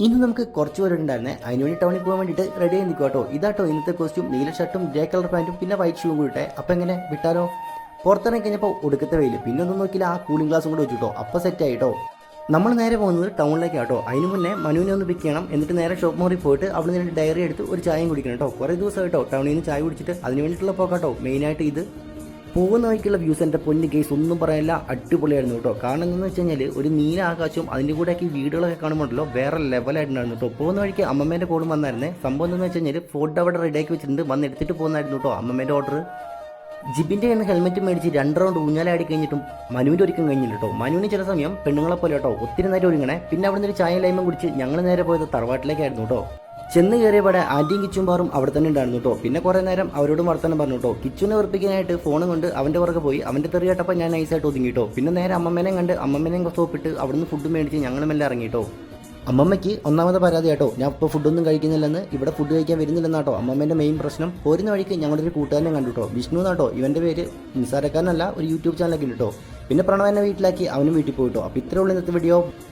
ഇന്ന് നമുക്ക് കുറച്ച് പേരുണ്ടായിരുന്നേ അതിനുവേണ്ടി ടൗണിൽ പോകാൻ വേണ്ടിയിട്ട് റെഡി ആയി നിൽക്കുക കേട്ടോ. ഇതാട്ടോ ഇന്നത്തെ കോസ്റ്റ്യൂം. നീല ഷർട്ടും ഗ്രേ കളർ പാൻറ്റും പിന്നെ വൈറ്റ് ഷൂവും കൂടെ. അപ്പം എങ്ങനെ വിട്ടാലോ? പുറത്തിറങ്ങി കഴിഞ്ഞപ്പോൾ ഒടുക്കത്തെ വെയിൽ, പിന്നെ ഒന്നും നോക്കിയില്ല, ആ കൂളിംഗ് ഗ്ലാസും കൂടെ വെച്ചിട്ടോ. അപ്പോൾ സെറ്റ് ആയിട്ടോ. നമ്മൾ നേരെ പോകുന്നത് ടൗണിലേക്കാട്ടോ. അതിന് മുന്നേ മനുവിനെ ഒന്ന് പിക്ക് ചെയ്യണം. എന്നിട്ട് നേരെ ഷോപ്പ് മോറിൽ പോയിട്ട് അവിടെ നിന്ന് ഡയറി എടുത്ത് ഒരു ചായയും കുടിക്കണം കേട്ടോ. കുറേ ദിവസമായിട്ടോ ടൗണിൽ നിന്ന് ചായ കുടിച്ചിട്ട്. അതിന് വേണ്ടിയിട്ടുള്ള പോക്കാട്ടോ മെയിനായിട്ട് ഇത്. പോകുന്ന വഴിക്കുള്ള വ്യൂസ് എൻ്റെ പൊന്ന് കേസ് ഒന്നും പറയാനില്ല, അടിപൊളിയായിരുന്നു കേട്ടോ. കാരണം എന്താണെന്ന് വെച്ച് കഴിഞ്ഞാൽ ഒരു നീല ആകാശവും അതിൻ്റെ കൂടെയൊക്കെ ഈ വീടുകളൊക്കെ കാണുമ്പോഴല്ലോ വേറെ ലെവലായിട്ടുണ്ടായിരുന്നു കേട്ടോ. പോകുന്ന വഴിക്ക് അമ്മമ്മേൻ്റെ കോളും വന്നായിരുന്നേ. സംഭവം എന്താണെന്ന് വെച്ച് കഴിഞ്ഞാൽ ഫുഡ് അവിടെ റെഡിയാക്കി വെച്ചിട്ടുണ്ട്, വന്ന് എടുത്തിട്ട് പോകുന്നായിരുന്നു കേട്ടോ അമ്മമ്മേൻ്റെ ഓർഡർ. ജിബിൻ്റെ കയ്യിൽ നിന്ന് ഹെൽമെറ്റ് മേടിച്ച് 2 റൗണ്ട് ഊഞ്ഞാലാടി കഴിഞ്ഞിട്ടും മനുവിൻ്റെ ഒരുക്കം കഴിഞ്ഞില്ല കേട്ടോ. മനുവിന് ചില സമയം പെണ്ണുങ്ങളെ പോലെ കേട്ടോ ഒത്തിരി നേരം ഒരുങ്ങണേ. പിന്നെ അവിടെ നിന്ന് ഒരു ചായ ലൈമം കുടിച്ച് ഞങ്ങൾ നേരെ പോയത് തറവാട്ടിലേക്കായിരുന്നു കേട്ടോ. ചെന്ന് കയറിയവിടെ ആൻറ്റിയും കിച്ചുംപാറും അവിടെ തന്നെ ഉണ്ടായിരുന്നു കേട്ടോ. പിന്നെ കുറേ നേരം അവരോടും വർത്തമാനം പറഞ്ഞു കേട്ടോ. കിച്ചുവിനെ ഉറപ്പിക്കാനായിട്ട് ഫോൺ കൊണ്ട് അവൻ്റെ പുറകെ പോയി. അവൻ്റെ തെറി കേട്ടപ്പോൾ ഞാൻ നൈസായിട്ട് ഒതുങ്ങി കേട്ടോ. പിന്നെ നേരെ അമ്മമ്മേനെയും കണ്ട് അമ്മമ്മേനെയും സോപ്പിട്ട് അവിടുന്ന് ഫുഡ് മേടിച്ച് ഞങ്ങളുമെല്ലാം ഇറങ്ങി കേട്ടോ. അമ്മമ്മയ്ക്ക് ഒന്നാമത് പരാതി കേട്ടോ, ഞാൻ ഇപ്പോൾ ഫുഡൊന്നും കഴിക്കുന്നില്ലെന്ന്, ഇവിടെ ഫുഡ് കഴിക്കാൻ വരുന്നില്ലെന്നാട്ടോ അമ്മമ്മേൻ്റെ മെയിൻ പ്രശ്നം. പോരുന്ന വഴിക്ക് ഞങ്ങളൊരു കൂട്ടുകാരനെ കണ്ടു കേട്ടോ. വിഷ്ണു എന്നാട്ടോ ഇവൻ്റെ പേര്. നിസ്സാരക്കാരനല്ല, ഒരു യൂട്യൂബ് ചാനലൊക്കെ ഉണ്ട് കേട്ടോ. പിന്നെ പ്രണവനെ വീട്ടിലാക്കി അവനും വീട്ടിൽ പോയിട്ടോ. അപ്പോൾ ഇത്രയുള്ള ഇന്നത്തെ വീഡിയോ.